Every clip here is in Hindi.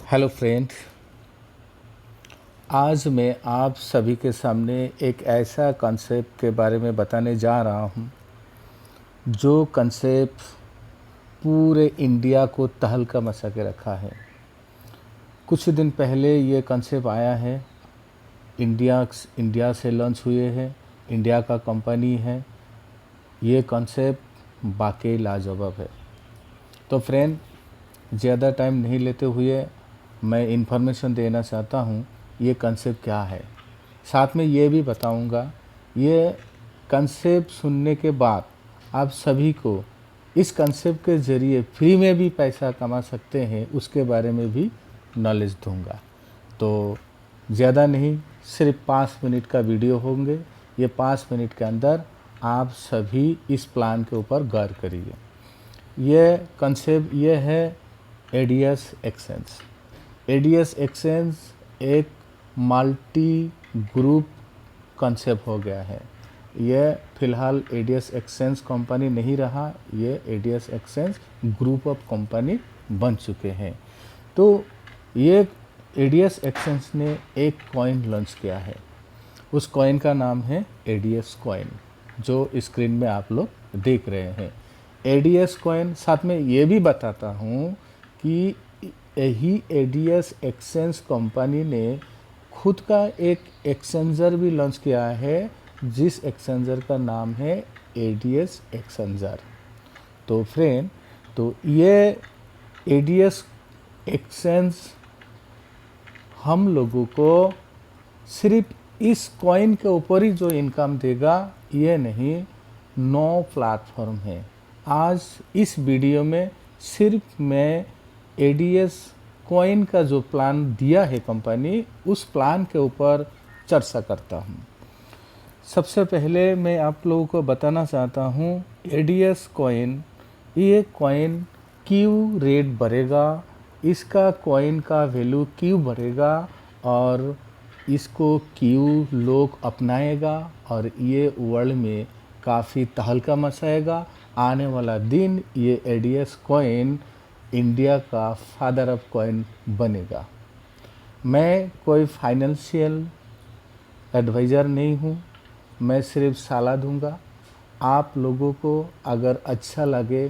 हेलो फ्रेंड, आज मैं आप सभी के सामने एक ऐसा कॉन्सेप्ट के बारे में बताने जा रहा हूँ जो कॉन्सेप्ट पूरे इंडिया को तहलका मचा के रखा है। कुछ दिन पहले ये कॉन्सेप्ट आया है, इंडिया से लॉन्च हुए हैं, इंडिया का कंपनी है। ये कॉन्सेप्ट वाकई लाजवाब है। तो फ्रेंड, ज़्यादा टाइम नहीं लेते हुए मैं इन्फॉर्मेशन देना चाहता हूँ ये कंसेप्ट क्या है। साथ में ये भी बताऊँगा ये कंसेप्ट सुनने के बाद आप सभी को इस कंसेप्ट के ज़रिए फ्री में भी पैसा कमा सकते हैं, उसके बारे में भी नॉलेज दूँगा। तो ज़्यादा नहीं, सिर्फ 5 मिनट का वीडियो होंगे। ये 5 मिनट के अंदर आप सभी इस प्लान के ऊपर गौर करिए। ये कंसेप्ट ये है एडीएस एक्सचेंज। एडीएस एक्सचेंज एक मल्टी ग्रुप कंसेप्ट हो गया है। ये फ़िलहाल एडीएस एक्सचेंज कंपनी नहीं रहा, ये ADS exchange group of company बन चुके हैं। तो ये एडीएस एक्सचेंज ने एक कॉइन लॉन्च किया है। उस कॉइन का नाम है एडीएस कॉइन, जो स्क्रीन में आप लोग देख रहे हैं। एडीएस कॉइन, साथ में ये भी बताता हूँ कि यही एडीएस एक्सचेंज कंपनी ने खुद का एक एक्सचेंजर भी लॉन्च किया है, जिस एक्सचेंजर का नाम है एडीएस एक्सचेंजर। तो फ्रेंड, तो ये एडीएस एक्सचेंज हम लोगों को सिर्फ इस कॉइन के ऊपर ही जो इनकम देगा ये नहीं, 9 प्लेटफॉर्म है। आज इस वीडियो में सिर्फ मैं एडीएस कॉइन का जो प्लान दिया है कंपनी, उस प्लान के ऊपर चर्चा करता हूँ। सबसे पहले मैं आप लोगों को बताना चाहता हूँ एडीएस कॉइन, ये कॉइन क्यों रेट बढ़ेगा, इसका कॉइन का वैल्यू क्यों बढ़ेगा और इसको क्यों लोग अपनाएगा और ये वर्ल्ड में काफ़ी तहलका मचाएगा। आने वाला दिन ये एडीएस कॉइन इंडिया का फादर ऑफ कॉइन बनेगा। मैं कोई फाइनेंशियल एडवाइज़र नहीं हूँ, मैं सिर्फ सलाह दूँगा। आप लोगों को अगर अच्छा लगे,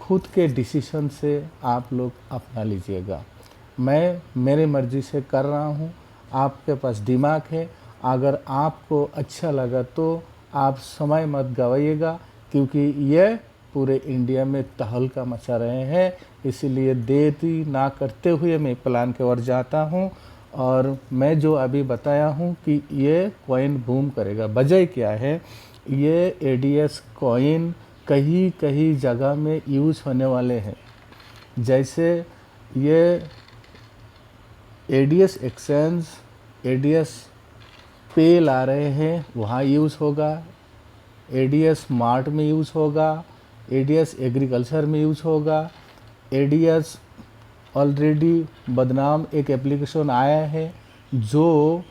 खुद के डिसीजन से आप लोग अपना लीजिएगा। मैं मेरी मर्ज़ी से कर रहा हूँ, आपके पास दिमाग है। अगर आपको अच्छा लगा तो आप समय मत गवाइएगा, क्योंकि ये पूरे इंडिया में तहलका मचा रहे हैं। इसीलिए देरी ना करते हुए मैं प्लान की ओर जाता हूँ। और मैं जो अभी बताया हूँ कि ये कॉइन बूम करेगा, वजह क्या है, ये एडीएस कॉइन कहीं कहीं जगह में यूज़ होने वाले हैं। जैसे ये एडीएस एक्सचेंज, एडीएस पे ला रहे हैं, वहाँ यूज़ होगा। एडीएस मार्ट में यूज़ होगा, एडीएस एग्रीकल्चर में यूज़ होगा। एडीएस ऑलरेडी बदनाम एक एप्लीकेशन आया है, जो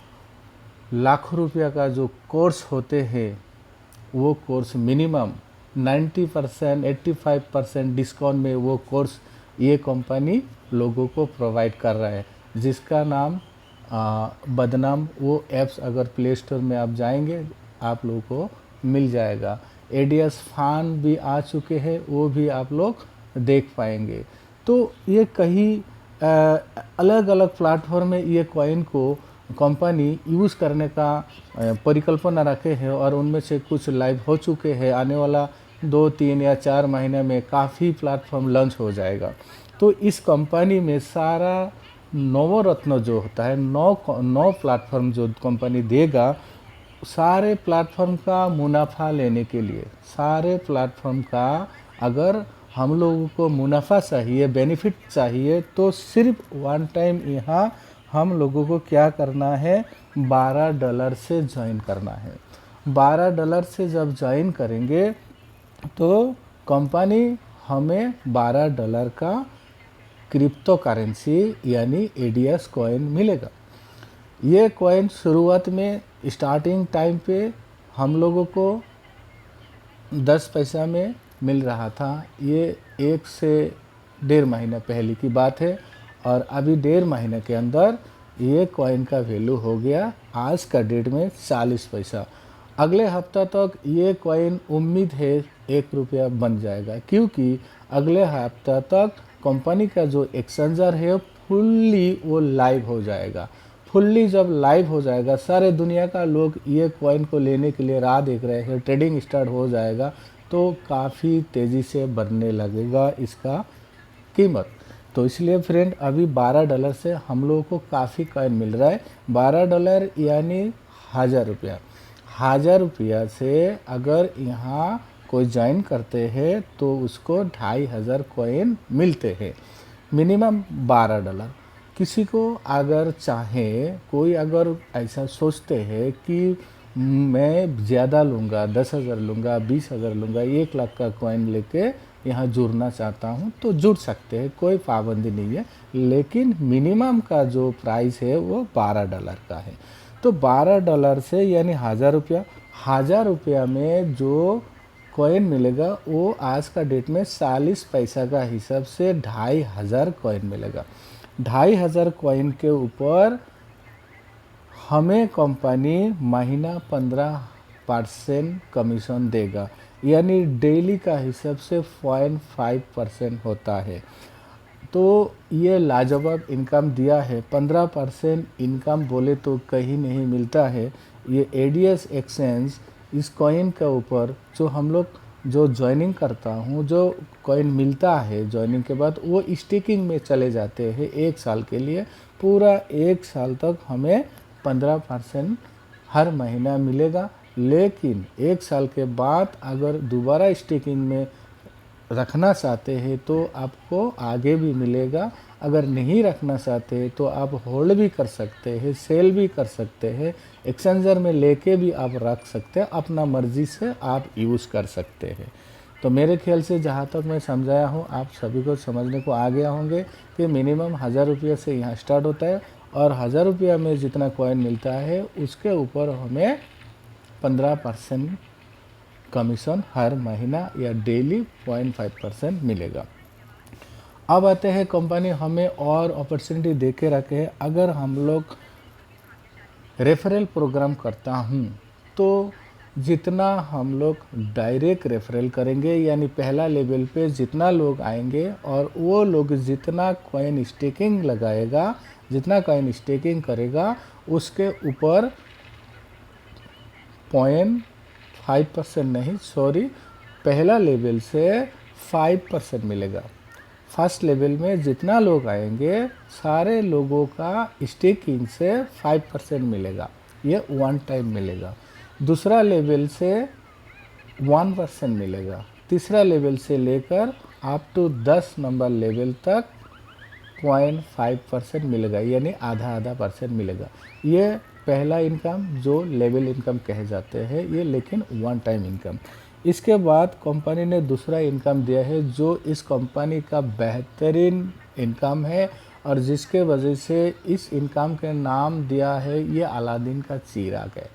लाखों रुपया का जो कोर्स होते हैं, वो कोर्स मिनिमम 90% 85% डिस्काउंट में वो कोर्स ये कंपनी लोगों को प्रोवाइड कर रहा है, जिसका नाम बदनाम। वो ऐप्स अगर प्ले स्टोर में आप जाएंगे आप लोगों को मिल जाएगा। एडीएस फान भी आ चुके हैं, वो भी आप लोग देख पाएंगे। तो ये कहीं अलग अलग प्लेटफॉर्म में ये कॉइन को कंपनी यूज़ करने का परिकल्पना रखे हैं, और उनमें से कुछ लाइव हो चुके हैं। आने वाला 2, 3 या 4 महीने में काफ़ी प्लेटफॉर्म लॉन्च हो जाएगा। तो इस कंपनी में सारा नवरत्न जो होता है, 9 प्लेटफॉर्म जो कंपनी देगा, सारे प्लेटफॉर्म का मुनाफा लेने के लिए, सारे प्लेटफॉर्म का अगर हम लोगों को मुनाफा चाहिए, बेनिफिट चाहिए, तो सिर्फ वन टाइम यहाँ हम लोगों को क्या करना है, $12 से ज्वाइन करना है। $12 से जब ज्वाइन करेंगे तो कंपनी हमें $12 का क्रिप्टो करेंसी यानी एडीएस कॉइन मिलेगा। ये कॉइन शुरुआत में स्टार्टिंग टाइम पे हम लोगों को 10 पैसा में मिल रहा था। ये 1 से 1.5 महीना पहले की बात है। और अभी 1.5 महीने के अंदर ये कॉइन का वैल्यू हो गया आज का डेट में 40 पैसा। अगले हफ्ता तक ये कॉइन उम्मीद है 1 रुपया बन जाएगा, क्योंकि अगले हफ्ता तक कंपनी का जो एक्सचेंजर है फुल्ली वो लाइव हो जाएगा। फुल्ली जब लाइव हो जाएगा, सारे दुनिया का लोग ये कॉइन को लेने के लिए राह देख रहे हैं, ट्रेडिंग स्टार्ट हो जाएगा, तो काफ़ी तेज़ी से बढ़ने लगेगा इसका कीमत। तो इसलिए फ्रेंड अभी $12 से हम लोगों को काफ़ी कॉइन मिल रहा है। $12 यानी 1000 रुपया। 1000 रुपया से अगर यहाँ कोई ज्वाइन करते हैं तो उसको 2500 कॉइन मिलते हैं, मिनिमम $12। किसी को अगर चाहे, कोई अगर ऐसा सोचते हैं कि मैं ज़्यादा लूँगा, 10,000 लूँगा, 20,000 लूँगा, 1 लाख का कॉइन लेके यहाँ जुड़ना चाहता हूँ तो जुड़ सकते हैं, कोई पाबंदी नहीं है। लेकिन मिनिमम का जो प्राइस है वो $12 का है। तो $12 से यानी 1000 रुपया, 1000 रुपया में जो कॉइन मिलेगा वो आज का डेट में 40 पैसा का हिसाब से 2500 कॉइन मिलेगा। 2500 कॉइन के ऊपर हमें कंपनी महीना 15% कमीशन देगा, यानी डेली का हिसाब से 0.5% होता है। तो ये लाजवाब इनकम दिया है। 15% इनकम बोले तो कहीं नहीं मिलता है। ये एडीएस एक्सचेंज इस कॉइन के ऊपर जो हम लोग जो ज्वाइनिंग करता हूँ, जो कॉइन मिलता है ज्वाइनिंग के बाद वो स्टेकिंग में चले जाते हैं 1 साल के लिए। पूरा 1 साल तक हमें 15% हर महीना मिलेगा। लेकिन 1 साल के बाद अगर दोबारा स्टेकिंग में रखना चाहते हैं तो आपको आगे भी मिलेगा। अगर नहीं रखना चाहते तो आप होल्ड भी कर सकते हैं, सेल भी कर सकते हैं, एक्सचेंजर में लेके भी आप रख सकते हैं, अपना मर्जी से आप यूज़ कर सकते हैं। तो मेरे ख्याल से जहाँ तक मैं समझाया हूँ आप सभी को समझने को आ गया होंगे कि मिनिमम 1000 रुपये से यहाँ स्टार्ट होता है और 1000 रुपया में जितना कॉइन मिलता है उसके ऊपर हमें 15% कमीशन हर महीना या डेली 0.5% मिलेगा। अब आते हैं कंपनी हमें और अपॉर्चुनिटी दे के रखे है। अगर हम लोग रेफरल प्रोग्राम करता हूँ तो जितना हम लोग डायरेक्ट रेफरल करेंगे, यानी पहला लेवल पे जितना लोग आएंगे और वो लोग जितना कॉइन स्टेकिंग लगाएगा, जितना कॉइन स्टेकिंग करेगा उसके ऊपर 0.5% नहीं, सॉरी, पहला लेवल से 5% मिलेगा। फर्स्ट लेवल में जितना लोग आएंगे सारे लोगों का स्टेकिंग से 5% मिलेगा, ये 1 टाइम मिलेगा। दूसरा लेवल से 1% मिलेगा। तीसरा लेवल से लेकर अप टू 10 नंबर लेवल तक 0.5% मिलेगा, यानी आधा परसेंट मिलेगा। ये पहला इनकम जो लेवल इनकम कहे जाते हैं ये, लेकिन 1 टाइम इनकम। इसके बाद कंपनी ने दूसरा इनकम दिया है जो इस कंपनी का बेहतरीन इनकम है और जिसके वजह से इस इनकम के नाम दिया है ये अलादीन का चिराग है।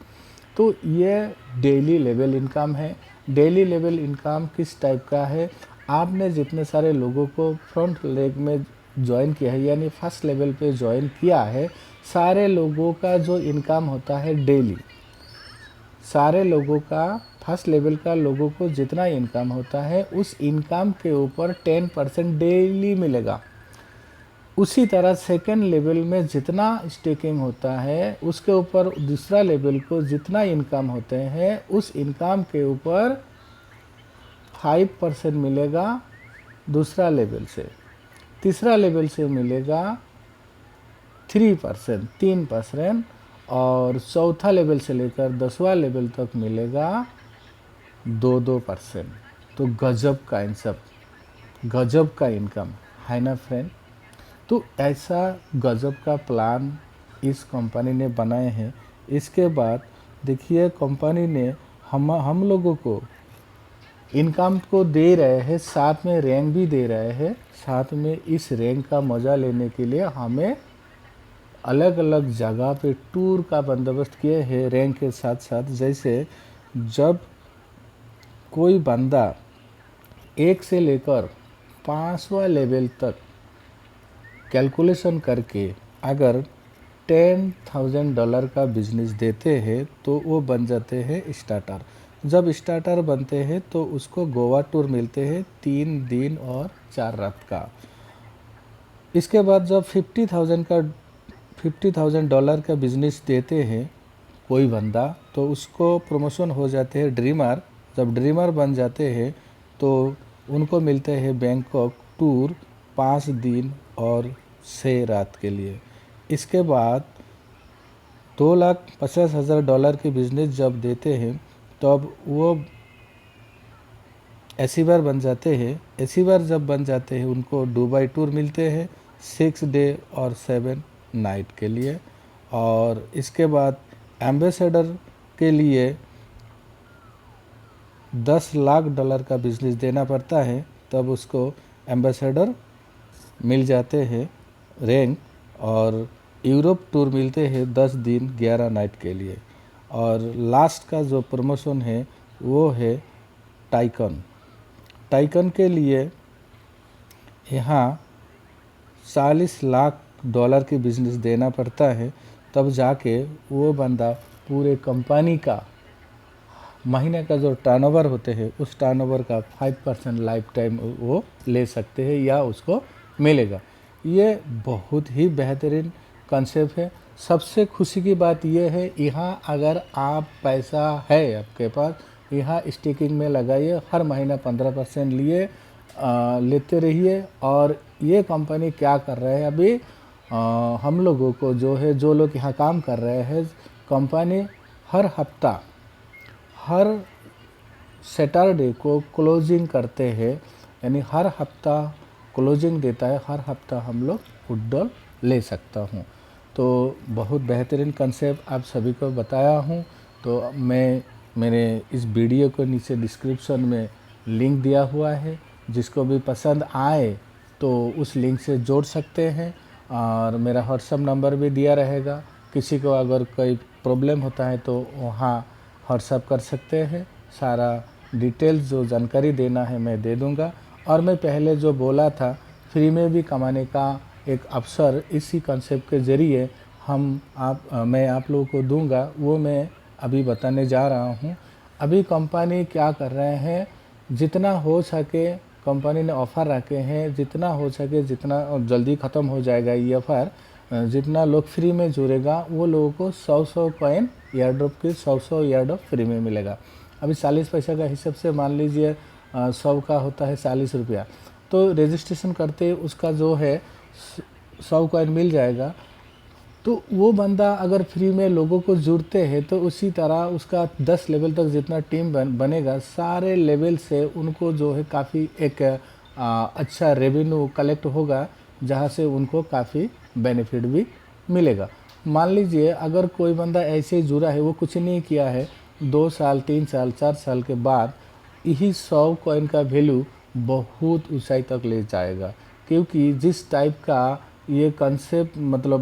तो ये डेली लेवल इनकम है। डेली लेवल इनकम किस टाइप का है, आपने जितने सारे लोगों को फ्रंट लेग में ज्वाइन किया है, यानी फर्स्ट लेवल पे ज्वाइन किया है, सारे लोगों का जो इनकम होता है डेली, सारे लोगों का फर्स्ट लेवल का लोगों को जितना इनकम होता है उस इनकम के ऊपर 10% डेली मिलेगा। उसी तरह सेकेंड लेवल में जितना स्टेकिंग होता है उसके ऊपर दूसरा लेवल को जितना इनकम होते हैं उस इनकम के ऊपर 5% मिलेगा दूसरा लेवल से। तीसरा लेवल से मिलेगा 3% और चौथा लेवल से लेकर 10वां लेवल तक मिलेगा 2%। तो गजब का इनकम, गजब का इनकम है ना फ्रेंड। तो ऐसा गजब का प्लान इस कंपनी ने बनाए हैं। इसके बाद देखिए कंपनी ने हम लोगों को इनकम को दे रहे हैं, साथ में रैंक भी दे रहे हैं। साथ में इस रैंक का मज़ा लेने के लिए हमें अलग अलग जगह पे टूर का बंदोबस्त किए हैं रैंक के साथ साथ। जैसे जब कोई बंदा 1 से लेकर 5वां लेवल तक कैलकुलेशन करके अगर $10,000 का बिजनेस देते हैं तो वो बन जाते हैं स्टार्टर। जब स्टार्टर बनते हैं तो उसको गोवा टूर मिलते हैं 3 दिन और 4 रात का। इसके बाद जब $50,000 का बिजनेस देते हैं कोई बंदा तो उसको प्रमोशन हो जाते हैं ड्रीमर। जब ड्रीमर बन जाते हैं तो उनको मिलते हैं बैंकॉक टूर 5 दिन और 6 रात के लिए। इसके बाद $2,50,000 के बिजनेस जब देते हैं तब वो एसीवर बन जाते हैं। एसीवर जब बन जाते हैं उनको दुबई टूर मिलते हैं 6 डे और 7 नाइट के लिए। और इसके बाद एम्बेसडर के लिए $10,00,000 का बिजनेस देना पड़ता है, तब उसको एम्बेसडर मिल जाते हैं रैंक। और यूरोप टूर मिलते हैं 10 दिन 11 नाइट के लिए। और लास्ट का जो प्रमोशन है वो है टाइकन। टाइकन के लिए यहाँ $40,00,000 की बिजनेस देना पड़ता है, तब जाके वो बंदा पूरे कंपनी का महीने का जो टर्नओवर होते हैं उस टर्नओवर का 5% लाइफ टाइम वो ले सकते हैं या उसको मिलेगा। ये बहुत ही बेहतरीन कंसेप्ट है। सबसे खुशी की बात यह है, यहाँ अगर आप पैसा है आपके पास, यहाँ स्टेकिंग में लगाइए, हर महीना 15% लेते रहिए। और ये कंपनी क्या कर रहे हैं अभी, हम लोगों को जो लोग यहाँ काम कर रहे हैं, कंपनी हर हफ्ता हर सैटरडे को क्लोजिंग करते हैं, यानी हर हफ्ता क्लोजिंग देता है। हर हफ्ता हम लोग विड्रॉल ले सकता हूँ। तो बहुत बेहतरीन कंसेप्ट आप सभी को बताया हूँ। तो मैं मेरे इस वीडियो को नीचे डिस्क्रिप्शन में लिंक दिया हुआ है, जिसको भी पसंद आए तो उस लिंक से जोड़ सकते हैं। और मेरा व्हाट्सएप नंबर भी दिया रहेगा, किसी को अगर कोई प्रॉब्लम होता है तो वहाँ व्हाट्सएप कर सकते हैं। सारा डिटेल्स जो जानकारी देना है मैं दे दूँगा। और मैं पहले जो बोला था फ्री में भी कमाने का एक अवसर इसी कंसेप्ट के ज़रिए मैं आप लोगों को दूंगा, वो मैं अभी बताने जा रहा हूँ। अभी कंपनी क्या कर रहे हैं, जितना हो सके कंपनी ने ऑफ़र रखे हैं, जितना हो सके जितना जल्दी ख़त्म हो जाएगा ये ऑफ़र। जितना लोग फ्री में जुड़ेगा वो लोगों को 100 कॉइन एयरड्रॉप के 100 एयरड्रॉप फ्री में मिलेगा। अभी 40 पैसा का हिसाब से मान लीजिए 100 का होता है 40 रुपया, तो रजिस्ट्रेशन करते उसका जो है 100 कॉइन मिल जाएगा। तो वो बंदा अगर फ्री में लोगों को जुड़ते हैं तो उसी तरह उसका 10 लेवल तक जितना टीम बनेगा, सारे लेवल से उनको जो है काफ़ी एक अच्छा रेवेन्यू कलेक्ट होगा, जहाँ से उनको काफ़ी बेनिफिट भी मिलेगा। मान लीजिए अगर कोई बंदा ऐसे ही जुड़ा है, वो कुछ नहीं किया है, 2 साल 3 साल 4 साल के बाद यही 100 कॉइन का वैल्यू बहुत ऊंचाई तक ले जाएगा। क्योंकि जिस टाइप का ये कंसेप्ट मतलब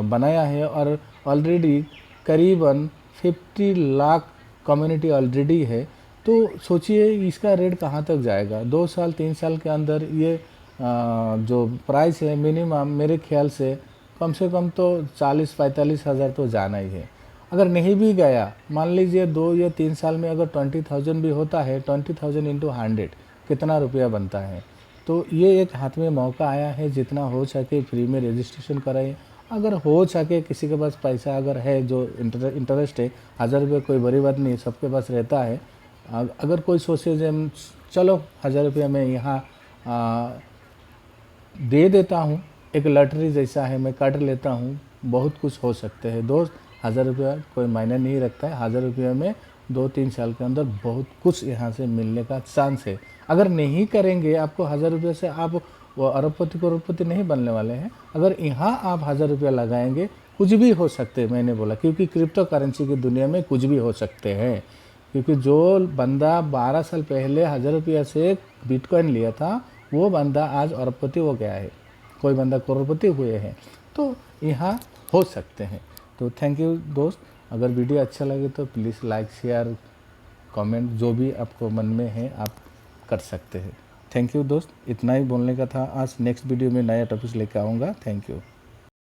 बनाया है, और ऑलरेडी करीबन 50 लाख कम्युनिटी ऑलरेडी है, तो सोचिए इसका रेट कहाँ तक जाएगा। 2 साल 3 साल के अंदर ये जो प्राइस है मिनिमम मेरे ख्याल से कम तो 40-45 हज़ार तो जाना ही है। अगर नहीं भी गया, मान लीजिए 2 या 3 साल में अगर 20,000 भी होता है, 20,000 इंटू 100 कितना रुपया बनता है। तो ये एक हाथ में मौका आया है, जितना हो सके फ्री में रजिस्ट्रेशन कराइए। अगर हो सके किसी के पास पैसा अगर है, जो इंटरेस्ट है, 1000 रुपये कोई बड़ी बात नहीं, सबके पास रहता है। अगर कोई सोचे जो चलो 1000 रुपया मैं यहाँ दे देता हूँ, एक लॉटरी जैसा है, मैं काट लेता हूँ, बहुत कुछ हो सकते हैं दोस्त। 1000 रुपया कोई मायने नहीं रखता है। 1000 रुपये में 2-3 साल के अंदर बहुत कुछ यहाँ से मिलने का चांस है। अगर नहीं करेंगे, आपको 1000 रुपये से आप वो अरबपति करोड़पति नहीं बनने वाले हैं। अगर यहाँ आप 1000 रुपया लगाएंगे, कुछ भी हो सकते हैं, मैंने बोला, क्योंकि क्रिप्टो करेंसी की दुनिया में कुछ भी हो सकते हैं। क्योंकि जो बंदा 12 साल पहले 1000 रुपया से बिटकॉइन लिया था, वो बंदा आज अरबपति हो गया है, कोई बंदा करोड़पति हुए हैं। तो यहाँ हो सकते हैं। तो थैंक यू दोस्त। अगर वीडियो अच्छा लगे तो प्लीज़ लाइक शेयर कमेंट जो भी आपको मन में है आप कर सकते हैं। थैंक यू दोस्त, इतना ही बोलने का था आज। नेक्स्ट वीडियो में नया टॉपिक लेकर आऊँगा। Thank you.